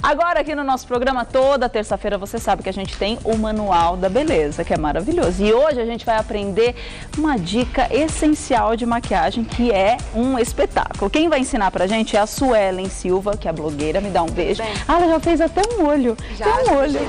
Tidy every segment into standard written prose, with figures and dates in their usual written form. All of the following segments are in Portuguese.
Agora aqui no nosso programa, toda terça-feira, você sabe que a gente tem o Manual da Beleza, que é maravilhoso. E hoje a gente vai aprender uma dica essencial de maquiagem, que é um espetáculo. Quem vai ensinar pra gente é a Suelen Silva, que é blogueira. Me dá um beijo. Ah, ela já fez até um olho. Já, tem um olho.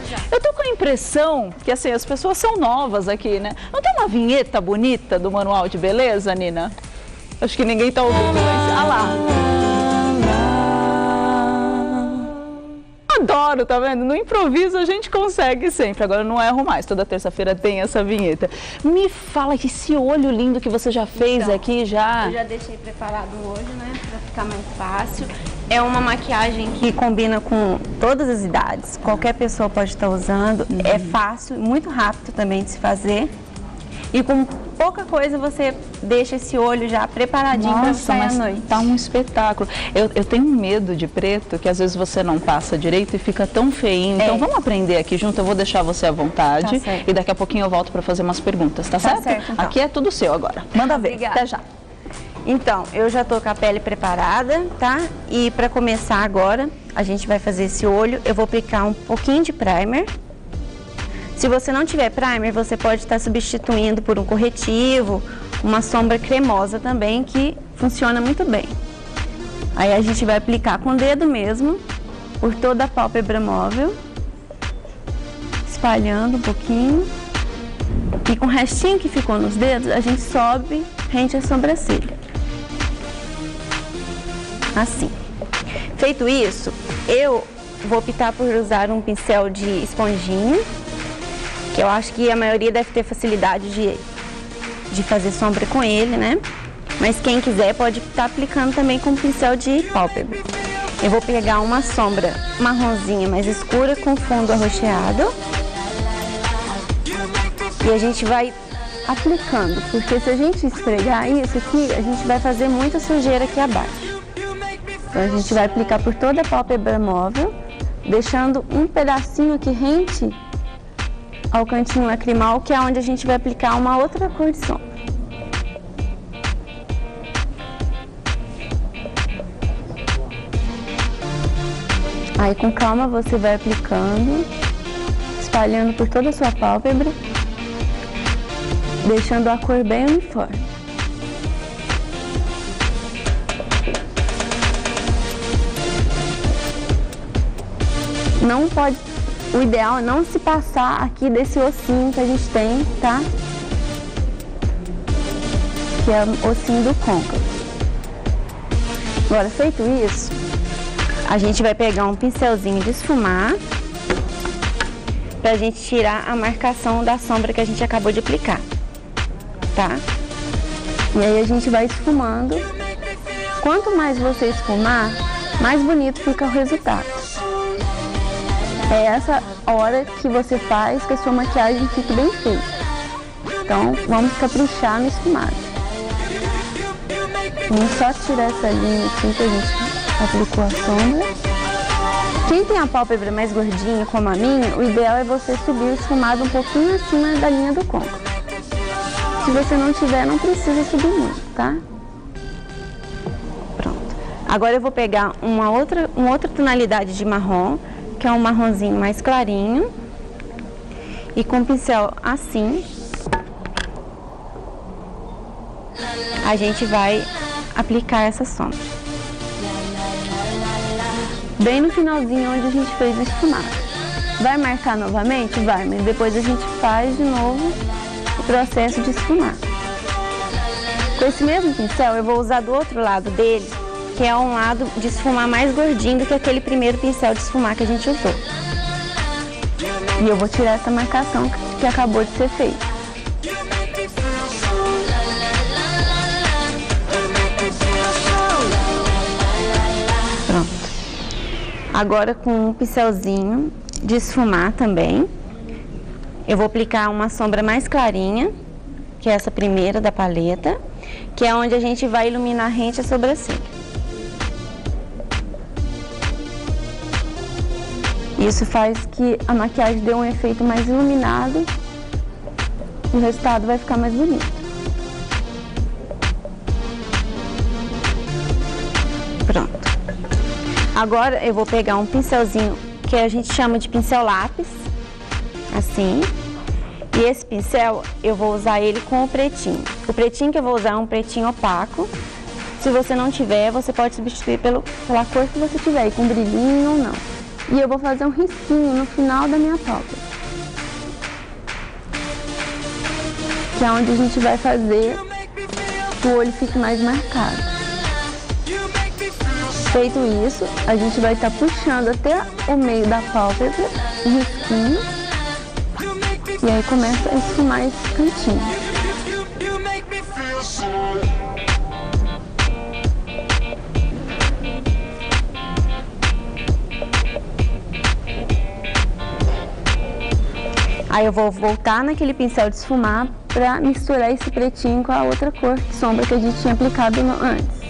já. Eu tô com a impressão que, assim, as pessoas são novas aqui, né? Não tem uma vinheta bonita do Manual de Beleza, Nina? Acho que ninguém tá ouvindo, mas... Ah lá. Adoro, tá vendo? No improviso a gente consegue sempre. Agora eu não erro mais. Toda terça-feira tem essa vinheta. Me fala que esse olho lindo que você já fez então, aqui já... Eu já deixei preparado o olho, né? Pra ficar mais fácil. É uma maquiagem que combina com todas as idades. Qualquer pessoa pode estar usando. É fácil, muito rápido também de se fazer. E com pouca coisa você deixa esse olho já preparadinho para sair à noite. Tá um espetáculo. Eu tenho medo de preto, que às vezes você não passa direito e fica tão feinho. Então vamos aprender aqui junto, eu vou deixar você à vontade. Tá, e daqui a pouquinho eu volto para fazer umas perguntas, tá certo? Certo, então. Aqui é tudo seu agora. Manda ver. Obrigada. Até já. Então, eu já tô com a pele preparada, tá? E para começar agora, a gente vai fazer esse olho. Eu vou aplicar um pouquinho de primer. Se você não tiver primer, você pode estar substituindo por um corretivo, uma sombra cremosa também, que funciona muito bem. Aí a gente vai aplicar com o dedo mesmo, por toda a pálpebra móvel, espalhando um pouquinho. E com o restinho que ficou nos dedos, a gente sobe rente à sobrancelha. Assim. Feito isso, eu vou optar por usar um pincel de esponjinha, que eu acho que a maioria deve ter facilidade de fazer sombra com ele, né? Mas quem quiser pode estar aplicando também com pincel de pálpebra. Eu vou pegar uma sombra marronzinha mais escura com fundo arroxeado. E a gente vai aplicando, porque se a gente esfregar isso aqui, a gente vai fazer muita sujeira aqui abaixo. Então a gente vai aplicar por toda a pálpebra móvel, deixando um pedacinho aqui rente ao cantinho lacrimal, que é onde a gente vai aplicar uma outra cor de sombra. Aí com calma você vai aplicando, espalhando por toda a sua pálpebra, deixando a cor bem uniforme. Não pode... O ideal é não se passar aqui desse ossinho que a gente tem, tá? Que é o ossinho do côncavo. Agora, feito isso, a gente vai pegar um pincelzinho de esfumar pra gente tirar a marcação da sombra que a gente acabou de aplicar, tá? E aí a gente vai esfumando. Quanto mais você esfumar, mais bonito fica o resultado. É essa hora que você faz que a sua maquiagem fique bem feita. Então, vamos caprichar no esfumado. Vamos só tirar essa linha assim que a gente aplicou a sombra. Quem tem a pálpebra mais gordinha, como a minha, o ideal é você subir o esfumado um pouquinho acima da linha do côncavo. Se você não tiver, não precisa subir muito, tá? Pronto. Agora eu vou pegar uma outra tonalidade de marrom, que é um marronzinho mais clarinho, e com o pincel assim, a gente vai aplicar essa sombra. Bem no finalzinho onde a gente fez o esfumado. Vai marcar novamente? Vai, mas depois a gente faz de novo o processo de esfumar. Com esse mesmo pincel, eu vou usar do outro lado dele, que é um lado de esfumar mais gordinho do que aquele primeiro pincel de esfumar que a gente usou. E eu vou tirar essa marcação que acabou de ser feita. Pronto. Agora com um pincelzinho de esfumar também, eu vou aplicar uma sombra mais clarinha, que é essa primeira da paleta, que é onde a gente vai iluminar rente a sobrancelha. Isso faz que a maquiagem dê um efeito mais iluminado e o resultado vai ficar mais bonito. Pronto. Agora eu vou pegar um pincelzinho que a gente chama de pincel lápis, assim. E esse pincel eu vou usar ele com o pretinho. O pretinho que eu vou usar é um pretinho opaco. Se você não tiver, você pode substituir pela cor que você tiver, com brilhinho ou não. E eu vou fazer um risquinho no final da minha pálpebra, que é onde a gente vai fazer que o olho fique mais marcado. Feito isso, a gente vai estar puxando até o meio da pálpebra, um risquinho, e aí começa a esfumar esse cantinho. Aí eu vou voltar naquele pincel de esfumar para misturar esse pretinho com a outra cor de sombra que a gente tinha aplicado antes.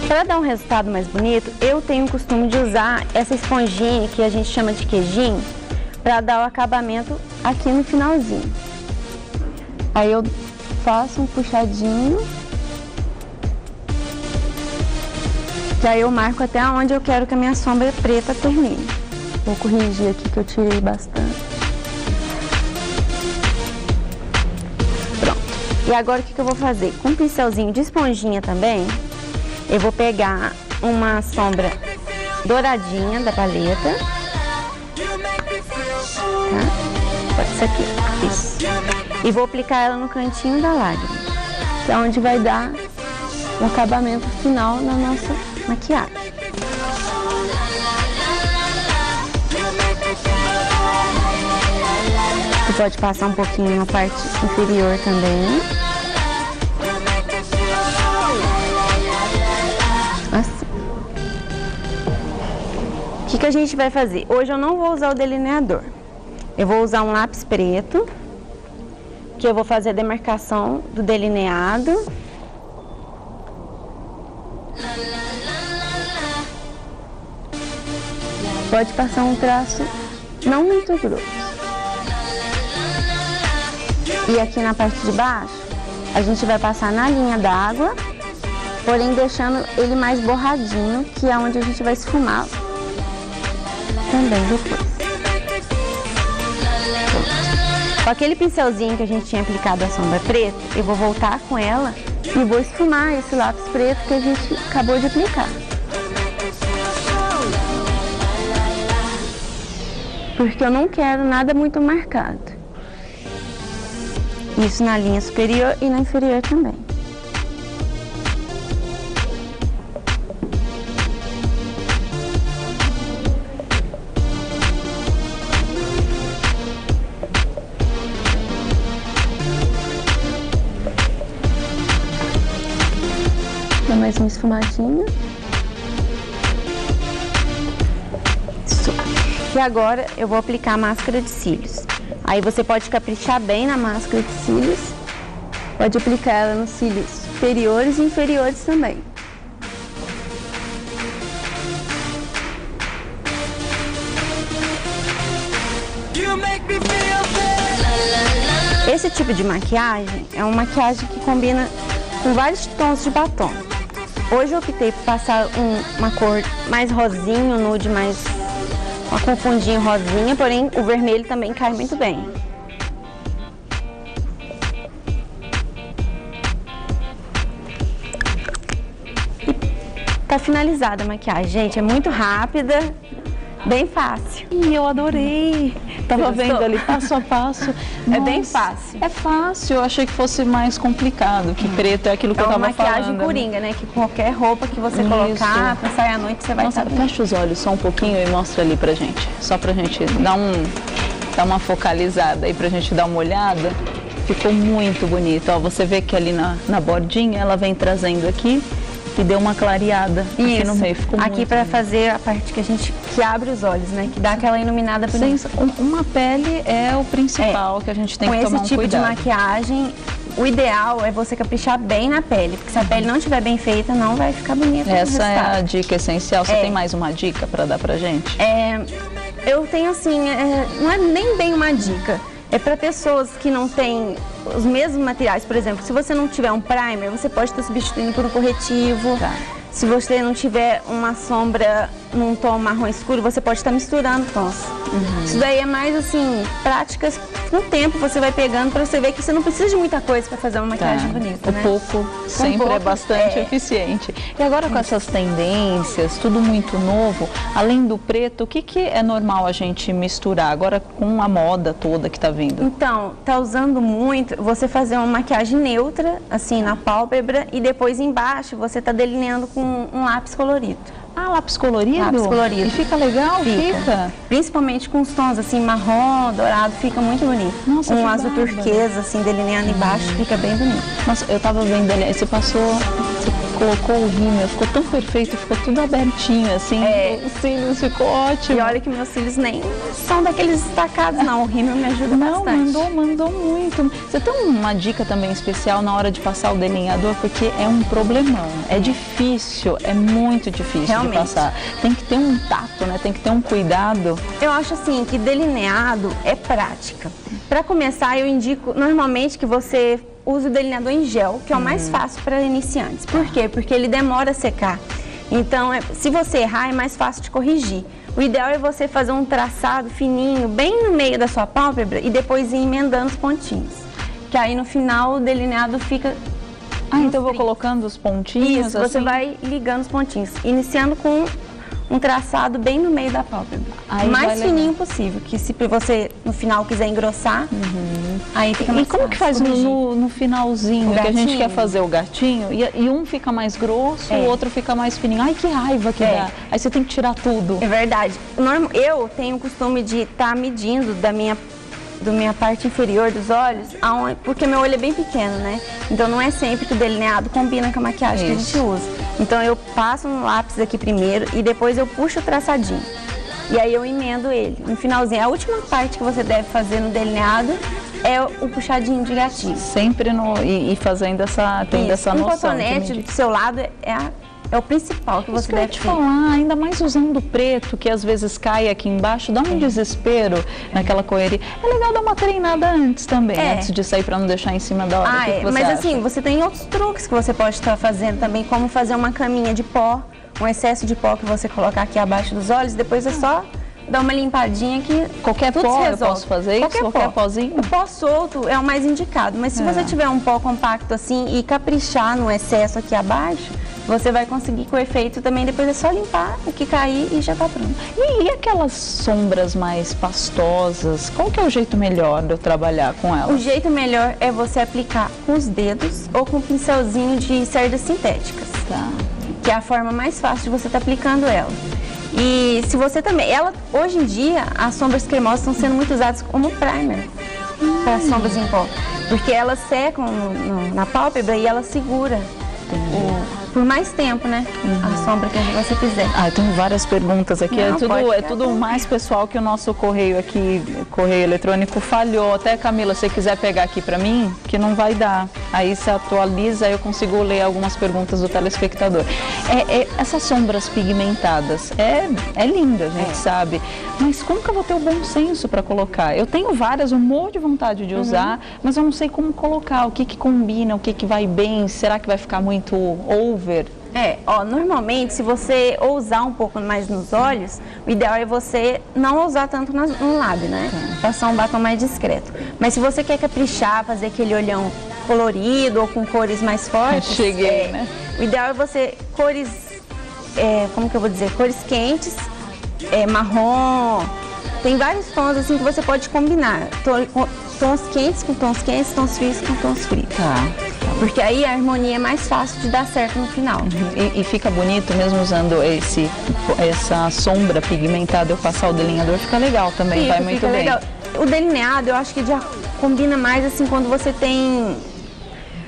Para dar um resultado mais bonito, eu tenho o costume de usar essa esponjinha que a gente chama de queijinho para dar o acabamento aqui no finalzinho. Aí eu faço um puxadinho. Que aí eu marco até onde eu quero que a minha sombra preta termine. Vou corrigir aqui que eu tirei bastante. Pronto. E agora o que eu vou fazer? Com um pincelzinho de esponjinha também, eu vou pegar uma sombra douradinha da paleta. Tá? Isso aqui. Isso. E vou aplicar ela no cantinho da lágrima, que é onde vai dar o acabamento final na nossa maquiagem. Você pode passar um pouquinho na parte inferior também. Assim. O que a gente vai fazer? Hoje eu não vou usar o delineador. Eu vou usar um lápis preto, que eu vou fazer a demarcação do delineado. Pode passar um traço não muito grosso. E aqui na parte de baixo, a gente vai passar na linha d'água, porém deixando ele mais borradinho, que é onde a gente vai esfumar também depois. Com aquele pincelzinho que a gente tinha aplicado a sombra preta, eu vou voltar com ela e vou esfumar esse lápis preto que a gente acabou de aplicar. Porque eu não quero nada muito marcado. Isso na linha superior e na inferior também. Dá mais uma esfumadinha. E agora eu vou aplicar a máscara de cílios. Aí você pode caprichar bem na máscara de cílios. Pode aplicar ela nos cílios superiores e inferiores também. Esse tipo de maquiagem é uma maquiagem que combina com vários tons de batom. Hoje eu optei por passar uma cor mais rosinho, nude, mais com fundinho rosinha, porém o vermelho também cai muito bem. E tá finalizada a maquiagem, gente, é muito rápida, bem fácil. E eu adorei. Tava vendo ali passo a passo. É bem fácil. É fácil, eu achei que fosse mais complicado, que preto é aquilo que eu tava falando. É uma maquiagem coringa, né? Que qualquer roupa que você colocar pra sair à noite, você vai estar bem. Fecha os olhos só um pouquinho e mostra ali pra gente. Só pra gente dar uma focalizada aí, pra gente dar uma olhada. Ficou muito bonito. Ó, você vê que ali na bordinha ela vem trazendo aqui e deu uma clareada aqui no meio. Ficou aqui para fazer a parte que abre os olhos, né? Que dá aquela iluminada. Uma pele é o principal que a gente tem que tomar um cuidado. Com esse tipo de maquiagem, o ideal é você caprichar bem na pele, porque se a pele não estiver bem feita, não vai ficar bonita. Essa é a dica essencial. Você tem mais uma dica para dar pra gente? Eu tenho assim, não é nem bem uma dica. É para pessoas que não têm os mesmos materiais. Por exemplo, se você não tiver um primer, você pode estar substituindo por um corretivo. Tá. Se você não tiver uma sombra num tom marrom escuro, você pode estar misturando tons. Isso daí é mais assim, práticas com o tempo você vai pegando para você ver que você não precisa de muita coisa para fazer uma maquiagem bonita, né? O pouco sempre é bastante eficiente. E agora com essas tendências, tudo muito novo, além do preto, o que é normal a gente misturar agora com a moda toda que está vindo? Então, tá usando muito você fazer uma maquiagem neutra, assim, na pálpebra, e depois embaixo você tá delineando com um lápis colorido. Ah, lápis colorido? Lápis colorido. E fica legal? Fica. Principalmente com os tons assim, marrom, dourado, fica muito bonito. Nossa, um azul turquesa, assim, delineando embaixo, fica bem bonito. Nossa, eu tava vendo ali, você colocou o rímel, ficou tão perfeito, ficou tudo abertinho, assim, os cílios ficou ótimo. E olha que meus cílios nem são daqueles destacados, não, o rímel me ajuda bastante. Mandou muito. Você tem uma dica também especial na hora de passar o delineador, porque é um problemão, é difícil, é muito difícil de passar. Tem que ter um tato, né, tem que ter um cuidado. Eu acho assim, que delineado é prática. Para começar, eu indico normalmente que você use o delineador em gel, que é o mais fácil para iniciantes. Por quê? Porque ele demora a secar. Então, se você errar, é mais fácil de corrigir. O ideal é você fazer um traçado fininho, bem no meio da sua pálpebra, e depois ir emendando os pontinhos. Que aí no final o delineado fica... então eu vou colocando os pontinhos? Isso, você vai ligando os pontinhos, iniciando com um traçado bem no meio da pálpebra. O mais fininho possível, que se você no final quiser engrossar, aí fica mais fácil. E como que faz no finalzinho, que a gente quer fazer o gatinho, e um fica mais grosso, o outro fica mais fininho? Ai, que raiva que dá. Aí você tem que tirar tudo. É verdade. Eu tenho o costume de estar medindo da minha parte inferior dos olhos, porque meu olho é bem pequeno, né? Então não é sempre que o delineado combina com a maquiagem que a gente usa. Então eu passo um lápis aqui primeiro e depois eu puxo o traçadinho. E aí eu emendo ele. No finalzinho, a última parte que você deve fazer no delineado é o puxadinho de gatinho. Sempre e fazendo essa noção. Um cotonete do seu lado é o principal que você deve ter. Falar, ainda mais usando o preto, que às vezes cai aqui embaixo, dá um desespero naquela correria. É legal dar uma treinada antes também, antes de sair, para não deixar em cima da hora. Mas assim, você tem outros truques que você pode estar fazendo também, como fazer uma caminha de pó, um excesso de pó que você colocar aqui abaixo dos olhos, depois é só dar uma limpadinha que qualquer pó eu posso fazer isso? Qualquer pozinho? O pó solto é o mais indicado, mas se você tiver um pó compacto assim e caprichar no excesso aqui abaixo, você vai conseguir com o efeito também, depois é só limpar o que cair e já tá pronto. E aquelas sombras mais pastosas, qual que é o jeito melhor de eu trabalhar com elas? O jeito melhor é você aplicar com os dedos ou com um pincelzinho de cerdas sintéticas. Tá. Que é a forma mais fácil de você estar aplicando ela. E se você também, hoje em dia, as sombras cremosas estão sendo muito usadas como primer para sombras em pó, porque elas secam na pálpebra e ela segura por mais tempo, né? A sombra que você fizer. Eu tenho várias perguntas aqui. É tudo mais pessoal que o nosso correio aqui, correio eletrônico, falhou. Até, Camila, se você quiser pegar aqui para mim, que não vai dar. Aí se atualiza, aí eu consigo ler algumas perguntas do telespectador. Essas sombras pigmentadas, é linda, a gente sabe. Mas como que eu vou ter o bom senso para colocar? Eu tenho várias, um monte de vontade de usar, mas eu não sei como colocar, o que combina, o que vai bem, será que vai ficar muito over? Normalmente, se você ousar um pouco mais nos olhos, o ideal é você não usar tanto no lábio, né? Passar um batom mais discreto. Mas se você quer caprichar, fazer aquele olhão colorido ou com cores mais fortes, né? O ideal é você cores, como que eu vou dizer, cores quentes, marrom. Tem vários tons assim que você pode combinar. Tons quentes com tons quentes, tons frios com tons frios. Porque aí a harmonia é mais fácil de dar certo no final. E fica bonito mesmo usando essa sombra pigmentada, eu passar o delineador, fica legal também, vai muito bem. Legal. O delineado eu acho que já combina mais assim quando você tem...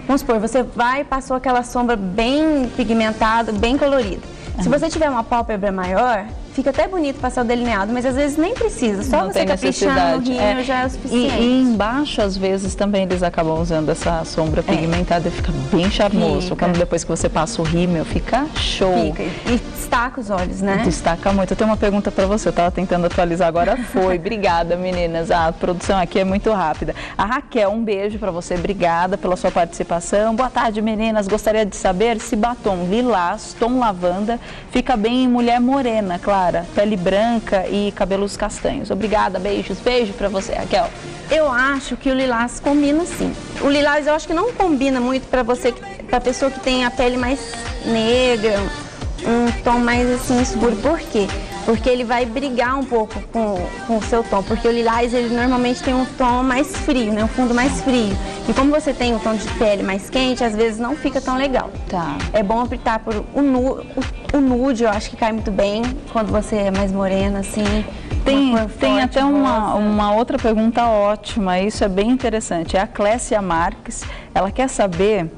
Vamos supor, você passou aquela sombra bem pigmentada, bem colorida. Se você tiver uma pálpebra maior, fica até bonito passar o delineado, mas às vezes nem precisa, só não você caprichando no rímel já é o suficiente. E embaixo, às vezes, também eles acabam usando essa sombra pigmentada e fica bem charmoso. Quando depois que você passa o rímel, fica show. Fica. E destaca os olhos, né? Destaca muito. Eu tenho uma pergunta para você, eu estava tentando atualizar, agora foi. Obrigada, meninas. A produção aqui é muito rápida. A Raquel, um beijo para você, obrigada pela sua participação. Boa tarde, meninas. Gostaria de saber se batom lilás, tom lavanda, fica bem em mulher morena, Clara, pele branca e cabelos castanhos. Obrigada, beijos. Beijo para você, Raquel. Eu acho que o lilás combina sim. O lilás eu acho que não combina muito para você, para pessoa que tem a pele mais negra, um tom mais assim escuro. Por quê? Porque ele vai brigar um pouco com o seu tom, porque o lilás ele normalmente tem um tom mais frio, né? Um fundo mais frio. E como você tem um tom de pele mais quente, às vezes não fica tão legal. Tá. É bom optar por o nude, eu acho que cai muito bem quando você é mais morena, assim. Tem até uma outra pergunta ótima, isso é bem interessante. É a Clécia Marques, ela quer saber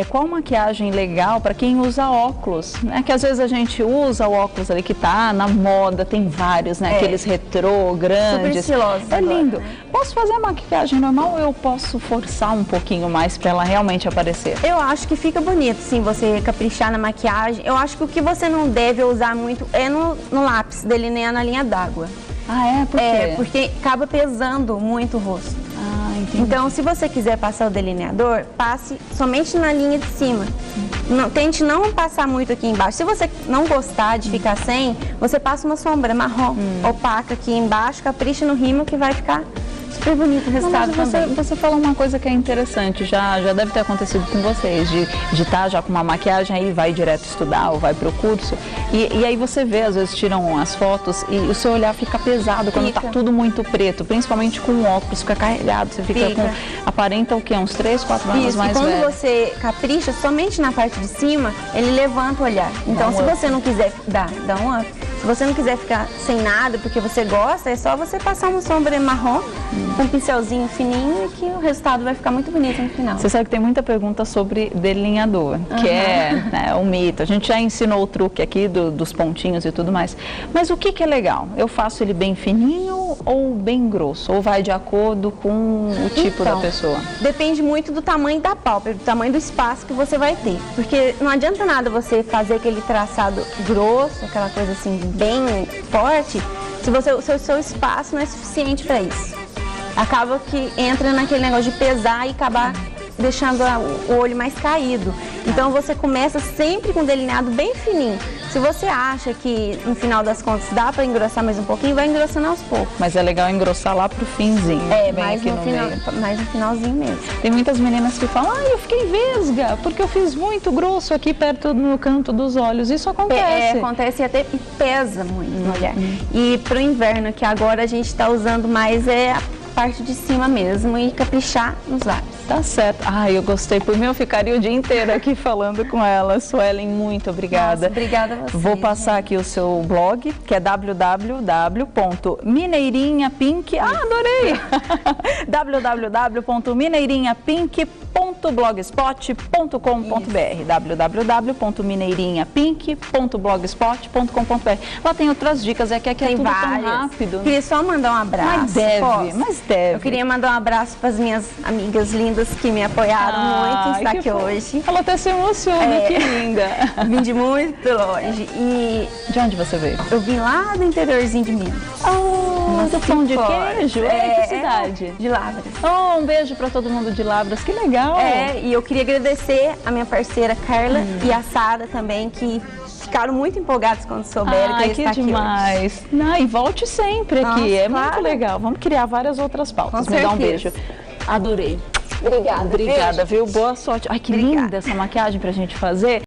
qual maquiagem legal para quem usa óculos, né? Que às vezes a gente usa o óculos ali que tá na moda, tem vários, né? Aqueles retrô, grandes. Super estilosos é lindo. Agora, né? Posso fazer a maquiagem normal ou eu posso forçar um pouquinho mais para ela realmente aparecer? Eu acho que fica bonito, sim, você caprichar na maquiagem. Eu acho que o que você não deve usar muito é no lápis, delinear na linha d'água. Ah, é? Por quê? Porque acaba pesando muito o rosto. Ah, entendi. Então, se você quiser passar o delineador, passe somente na linha de cima. Tente não passar muito aqui embaixo. Se você não gostar de ficar sem, você passa uma sombra marrom opaca aqui embaixo, capricha no rímel que vai ficar super bonito o resultado também. Você falou uma coisa que é interessante, já deve ter acontecido com vocês, de estar já com uma maquiagem aí, vai direto estudar ou vai pro curso, e aí você vê, às vezes tiram as fotos e o seu olhar fica pesado quando tá tudo muito preto, principalmente com o óculos, fica carregado, você fica com, aparenta o quê? Uns 3, 4 anos mais velho. E quando você capricha somente na parte de cima, ele levanta o olhar. Então, se você não quiser dar um up, se você não quiser ficar sem nada, porque você gosta, é só você passar uma sombra marrom com um pincelzinho fininho e que o resultado vai ficar muito bonito no final. Você sabe que tem muita pergunta sobre delineador, que é um mito. A gente já ensinou o truque aqui dos pontinhos e tudo mais. Mas o que é legal? Eu faço ele bem fininho ou bem grosso? Ou vai de acordo com o tipo da pessoa? Depende muito do tamanho da pálpebra, do tamanho do espaço que você vai ter. Porque não adianta nada você fazer aquele traçado grosso, aquela coisa assim bem forte, se o seu espaço não é suficiente para isso. Acaba que entra naquele negócio de pesar e acabar deixando o olho mais caído. Então você começa sempre com um delineado bem fininho. Se você acha que no final das contas dá para engrossar mais um pouquinho, vai engrossando aos poucos. Mas é legal engrossar lá pro finzinho. Mais no finalzinho mesmo. Tem muitas meninas que falam, eu fiquei vesga, porque eu fiz muito grosso aqui perto no canto dos olhos. Isso acontece. Acontece e até pesa muito no olhar. E pro inverno, que agora a gente está usando mais a parte de cima mesmo e caprichar nos lábios. Tá certo. Eu gostei. Por mim, eu ficaria o dia inteiro aqui falando com ela. Suelen, muito obrigada. Nossa, obrigada a você. Vou passar aqui o seu blog, que é www.mineirinhapink. Adorei! www.mineirinhapink.blogspot.com.br www.mineirinhapink.blogspot.com.br. Lá tem outras dicas, que aqui é tudo tão rápido. Queria só mandar um abraço. Mas deve. Eu queria mandar um abraço para as minhas amigas lindas que me apoiaram muito em estar aqui hoje. Ela até se emociona, que linda. Vim de muito longe. E de onde você veio? Eu vim lá do interiorzinho de Minas. Do pão de queijo? Que cidade? De Lavras. Um beijo para todo mundo de Lavras, que legal. E eu queria agradecer a minha parceira Carla e a Sara também, que ficaram muito empolgados quando souberam que ele está aqui demais. E volte sempre aqui, muito legal. Vamos criar várias outras pautas. Me dá um beijo. Adorei. Obrigada, viu? Boa sorte. Que linda essa maquiagem pra gente fazer.